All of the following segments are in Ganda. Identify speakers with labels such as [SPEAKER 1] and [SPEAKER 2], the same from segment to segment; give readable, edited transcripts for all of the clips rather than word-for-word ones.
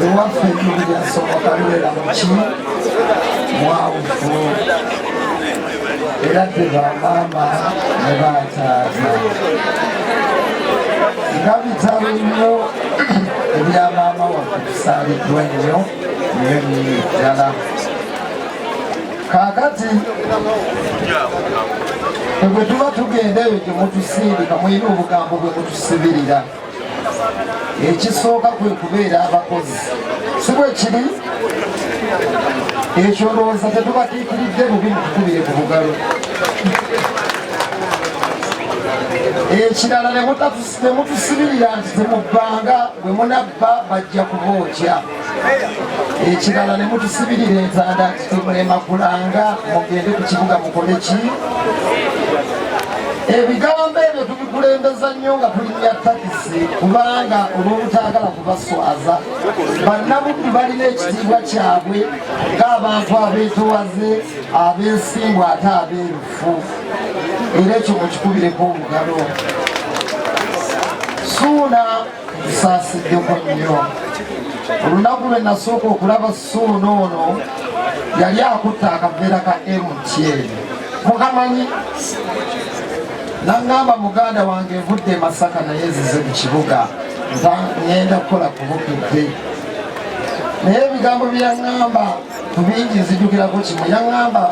[SPEAKER 1] ewaffe ejjuli lyasooka lwera muki mwawufu era tebamaama ne bataata nga bitalo nnyo ebya maama waffe tusaaliddwa nnyo nnyo nnyo ddala. Kaakati bwe tuba tugenda eyo gye mutusindika mulina obugambo bwe mutusibirira. Ekisooka kwe kubeera abakozi, si bwe kiri? Ekyo ndowooza tetubatiikiridde bubi mutukubire ku bugalo. Ekirala ne mutusibirira nti temubbanga, bwe munabba bajja kubookya. Ekirala ne mutusibirira entanda nti temulemakulanga, mugende ku kibuga mukole ki? Ebigambo ebyo tubikulembeza nnyo nga tulinnya takisi kubanga olw'obutaagala kubaswaza. Bannabuddu balina ekitiibwa kyabwe ng'abantu abeetowaze, abeesimbwa ate abeerufu. Era ekyo mukikubireko obugalo. Suuna tusaasiddeko nnyo. Olunaku lwe nasooka okulaba Suuna ono yali akutte akaveera ka MTN. Mukamanyi? Nangamba muganda wange nvudde e Masaka naye nzize mu kibuga ngenda kukola kubukidde. Naye ebigambo bye yaŋŋamba ku bingi nzijukirako kimu. Yaŋŋamba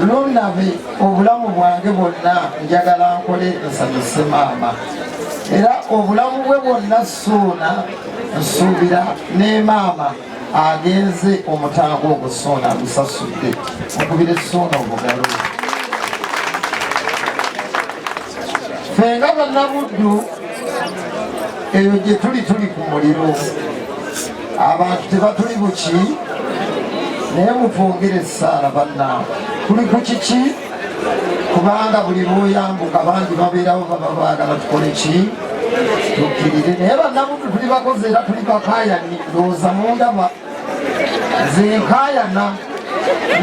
[SPEAKER 1] lunabe obulamu bwange bwonna njagala nkole nsanyuse maama. Era obulamu bwe bwonna Suuna nsuubira ne maama agenze omutango ogwo Suuna amusasudde. Mukubire Suuna obugalo. Fenga bannabuddu eyo gye tuli ku muliro. Abantu tebatuli buki naye mutwongere essaala bannange. Tuli ku kiki? Kubanga buli lw'oyambuka bangi babeerawo baba baagala tukole ki? Tukkirire. Naye bannabuddu tuli bakozi era tuli bakaayani. Ndowooza mundaba nze nkaayana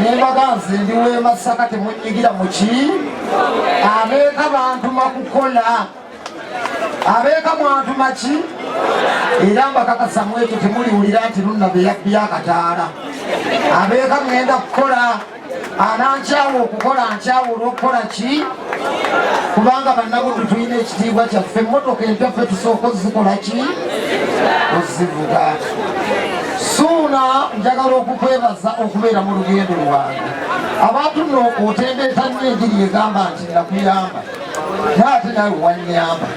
[SPEAKER 1] nembaga nze ndi w'e Masaka temunyigira mu ki? Abeeka bantuma kukola, abeeka mwantuma ki? Era mbakakasa mu ekyo temuliwulira nti lunabe yabbi akataala. Abeeka ŋŋenda kukola, anankyawa okukola nkyawa olw'okukola ki? Kubanga bannabuddu tulina ekitiibwa kyaffe. Emmotoka empya ffe tusooka ozikola ki? Ozivuga. Suuna njagala okukwebaza okubeera mu lugendo lwange. Abantu nno otendeeta nnyo enjiri egamba nti nakuyamba naye ate nawe wannyamba.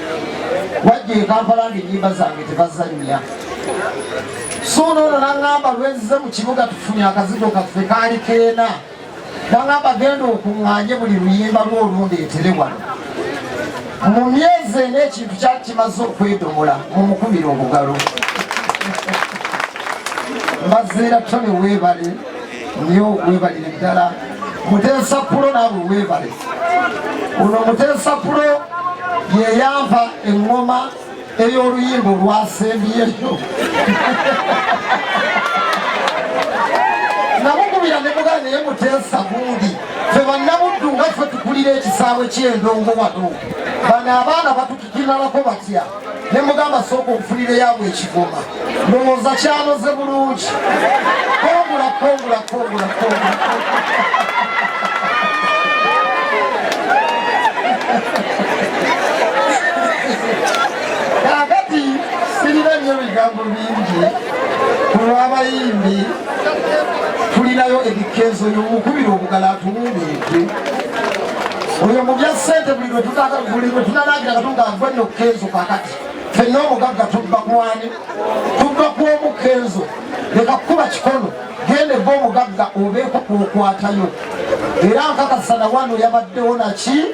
[SPEAKER 1] Wajja e Kampala ng'ennyimba zange tebazannya. Suuna ono naŋŋamba lwenzize mu kibuga tufunye akazigo kaffe kaali keena. Naŋŋamba genda okuŋŋaanye buli luyimba lw'olundeetere wano. Mu myezi ena ekintu kyali kimaze okwedomola mumukubira obugalo. Mbaziira Tony weebale nnyo, weebalire ddala. Muteesa Pulo naawe weebale. Ono Muteesa Pulo yeyampa eŋŋoma ey'oluyimba olwasembyeyo. Namukubira ne mugala naye Muteesa gundi. Ffe bannabuddu nga ffe tukulira ekisaawe ky'endongo wano. Bano abaana batukikinalako batya. Ne mugamba sooka okufunira yaabwe ekigoma. Ndowooza kyanoze bulungi. Kongula. Kaakati sirina nnyo bigambo bingi ku lw'abayimbi. Tulinayo ebikezo y'omukubira obugala atuwumbike. Oyo mu bya ssente buli lwe tunalagira katunga gwe nno Kenzo kaakati. Ffenna omugagga tubba kwani? Tubba kw'omukenzo. Leka kuba kikono. Genda ebba omugagga obeeko kwokwatayo. Era nkakasa na wano yabaddewo naki?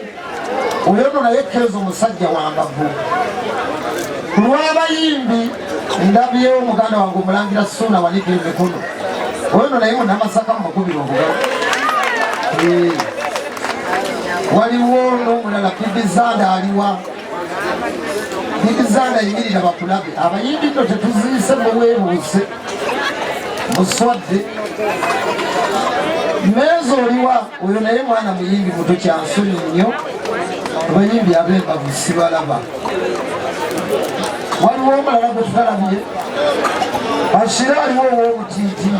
[SPEAKER 1] Oyo nno naye Kenzo musajja wambavu. Ku lw'abayimbi ndabyewo muganda wange omulangira Suuna wanika emikono. Oyo nno naye munnamasaka mukubira obugalo. Waliwo n'omulala Bibizanda aliwa. Bibizanda yimirira bakulabe. Abayimbi nno tetuziise muweebuuse. Muswadde. Meezo oliwa. Oyo naye mwana muyimbi muto kyansonyi nnyo. Abayimbi ab'embavu sibalaba. Waliwo omulala gwe tutalabye. Ashirali wo mutiti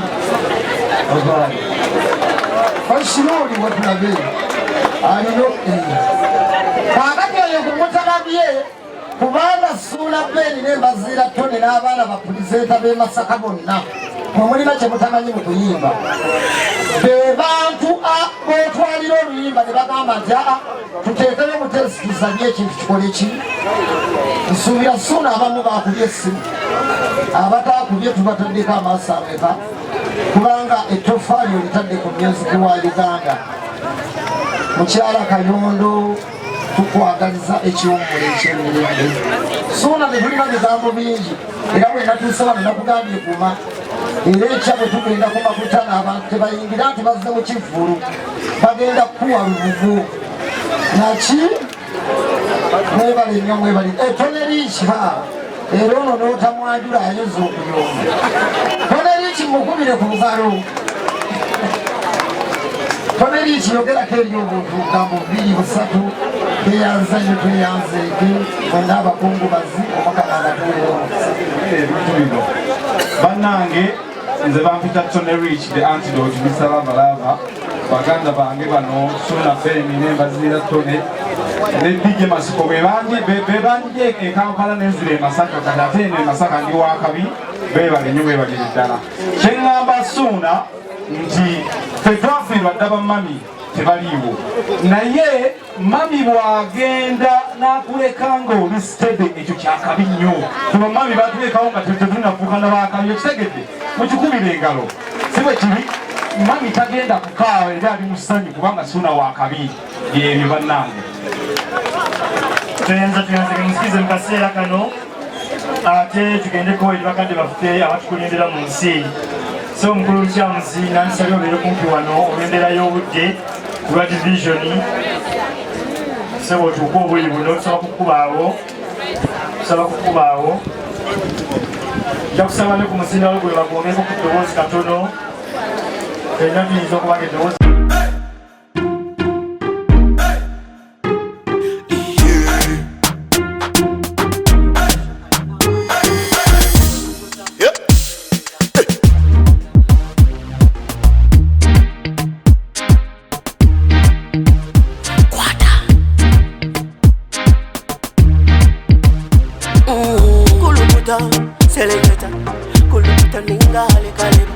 [SPEAKER 1] obai Ashirali watulabe alino kakati oyo kumutalabye kubanga Ssuuna Ben ne Mbazira Tone n'abaana bapulisenta b'e Masaka bonna omulina kye mutamanyi mu kuyimba be bantu botwalira oluyimba ne bagamba nti tuteekeyo mutesi tuzanye ekintu kikole ki nsuubira Ssuuna abamu bakubye essimu abatakubye tubataddeko amaaso ameka kubanga ettofaali olitadde ku myuziki wa Uganda mukyala Kayondo tukwagaliza ekiwummula eky'emirembe Ssuuna ne tulina bigambo bingi era bwe natuuse wano nakugambye kuma era ekya bwe tugenda ku makutana abantu tebayingira nti bazze mu kivvulu bagenda kukuwa lubugu naki mwebale nnyo mwebale toneriiki era ono n'otamwanjula ayinza okuyomba toneriiki mukubire ku bugalo toneriiki yogerako eri obuntu gambo 2-3 teyanzanyo tweyanzeege mwenna abakungubazi omukama agatuuleo
[SPEAKER 2] ebintu bino bannange nze bampita Tony Rich the antidote bisala balaba baganda bange bano Ssuuna Ben ne Mbazira Tone ne DJ Masiko bebanje e Kampala nenzire Masaka kati ate ne Masaka ndi wakabi bebale nnyo bebale ddala kyengamba Ssuuna nti tetwafiirwa ddaba mami tebaliiwo naye mami bwagenda nakuleka ng'oli stede ekyo kyakabi nnyo kuba mami batulekawo nga tetunafuukana bakabi ekitegedde mukikubira engalo si bwe kiri mami tagenda kukaawa era ali mu ssanyu kubanga Ssuuna wakabi byebyo bannange
[SPEAKER 3] tuyanza musikize mu kaseera kano ate tugendeko eri bakadde baffe abatukulembera mu nsi so omukulu lukyamuzi nansabye obeere kumpi wano olw'embeera y'obudde kulwa divisioni sebo otuuka obuli buno tusaba kukubaawo nja kusaba ne ku muzindawo gwe bagongeko ku ddoboozi katono era tuyinza okubanga eddoboozi
[SPEAKER 4] Selecta, kuluta ningale kale.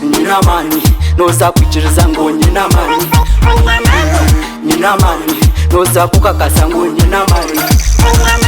[SPEAKER 4] Nina mani, noza kuchiriza ngo nina mani. Nina mani, noza kukakasa ngo nina mani.